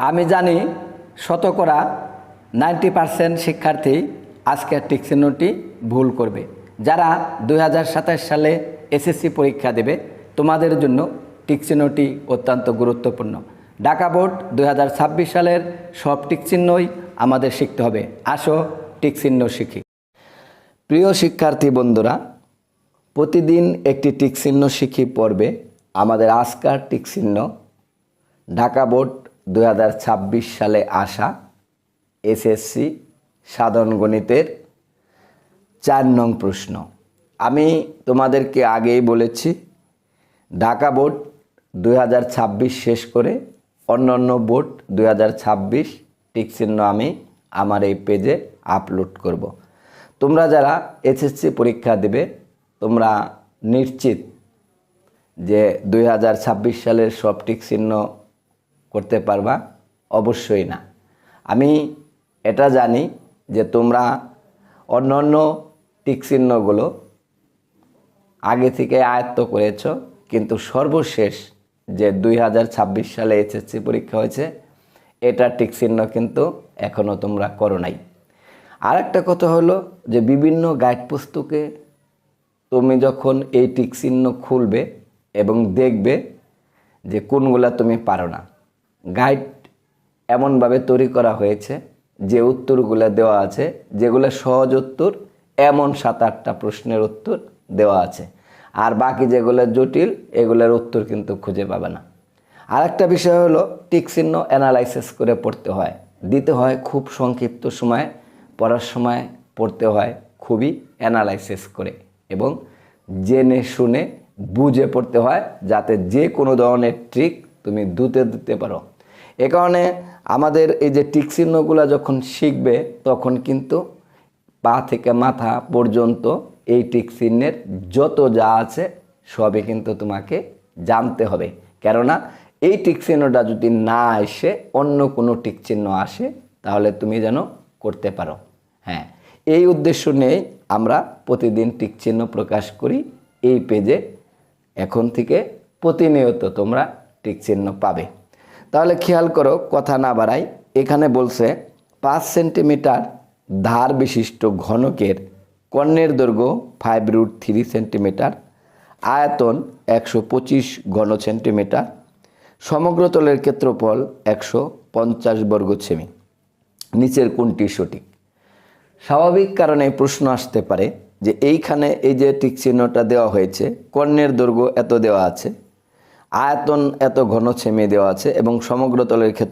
আমি জানি শতকরা 90% শিক্ষার্থী আজকের টিক চিহ্নটি ভুল করবে। যারা 2027 সালে এসএসসি পরীক্ষা দেবে তোমাদের জন্য টিক চিহ্নটি অত্যন্ত গুরুত্বপূর্ণ। ঢাকা বোর্ড 2026 সালের সব টিক চিহ্নই আমাদের শিখতে হবে। আসো টিক চিহ্ন শিখি। প্রিয় শিক্ষার্থী বন্ধুরা, প্রতিদিন একটি টিক চিহ্ন শিখি পর্বে আমাদের আজকের টিক চিহ্ন ঢাকা বোর্ড 2026 সালে আসা এসএসসি সাধারণ গণিতের 4 নং প্রশ্ন। আমি তোমাদেরকে আগেই বলেছি ঢাকা বোর্ড 2026 শেষ করে অন্যান্য বোর্ড 2026 টিক চিহ্ন আমি আমার এই পেজে আপলোড করব। তোমরা যারা এসএসসি পরীক্ষা দেবে তোমরা নিশ্চিত যে 2026 সালের সব টিক চিহ্ন করতে পারবা? অবশ্যই না। আমি এটা জানি যে তোমরা অন্যান্য টিক চিহ্নগুলো আগে থেকে আয়ত্ত করেছো, কিন্তু সর্বশেষ যে 2026 সালে এসএসসি পরীক্ষা হয়েছে এটা টিক চিহ্ন কিন্তু এখনও তোমরা করো নাই। আর একটা কথা হলো যে বিভিন্ন গাইড পুস্তকে তুমি যখন এই টিক চিহ্ন খুলবে এবং দেখবে যে কোনগুলা তুমি পারো না, গাইড এমনভাবে তৈরি করা হয়েছে যে উত্তরগুলো দেওয়া আছে যেগুলো সহজ উত্তর, এমন 7-8টা প্রশ্নের উত্তর দেওয়া আছে, আর বাকি যেগুলো জটিল এগুলোর উত্তর কিন্তু খুঁজে পাবে না। আর একটা বিষয় হলো টিক চিহ্ন অ্যানালাইসিস করে পড়তে হয়, দিতে হয় খুব সংক্ষিপ্ত সময়, পড়ার সময় পড়তে হয় খুবই অ্যানালাইসিস করে এবং জেনে শুনে বুঝে পড়তে হয়, যাতে যে কোনো ধরনের ট্রিক তুমি দিতে পারো। এ কারণে আমাদের এই যে টিক চিহ্নগুলো যখন শিখবে তখন কিন্তু পা থেকে মাথা পর্যন্ত এই টিক চিহ্নের যত যা আছে সবই কিন্তু তোমাকে জানতে হবে। কেননা এই টিক চিহ্নটা যদি না এসে অন্য কোনো টিক চিহ্ন আসে তাহলে তুমি যেন করতে পারো। হ্যাঁ, এই উদ্দেশ্য নিয়েই আমরা প্রতিদিন টিক চিহ্ন প্রকাশ করি এই পেজে। এখন থেকে প্রতিনিয়ত তোমরা টিক চিহ্ন পাবে। তাহলে খেয়াল করো, কথা না বাড়াই, এখানে বলছে 5 সেন্টিমিটার ধার বিশিষ্ট ঘনকের কর্ণের দৈর্ঘ্য 5√3 সেন্টিমিটার, আয়তন 125 ঘন সেন্টিমিটার, সমগ্র তলের ক্ষেত্রফল 150 বর্গ সেমি। নিচের কোনটি সঠিক? স্বাভাবিক কারণে প্রশ্ন আসতে পারে যে এইখানে এই যে টিক চিহ্নটা দেওয়া হয়েছে, কর্ণের দৈর্ঘ্য এত দেওয়া আছে, আয়তন এত ঘন সেমি দেওয়া আছে এবং সমগ্র তলের ক্ষেত্র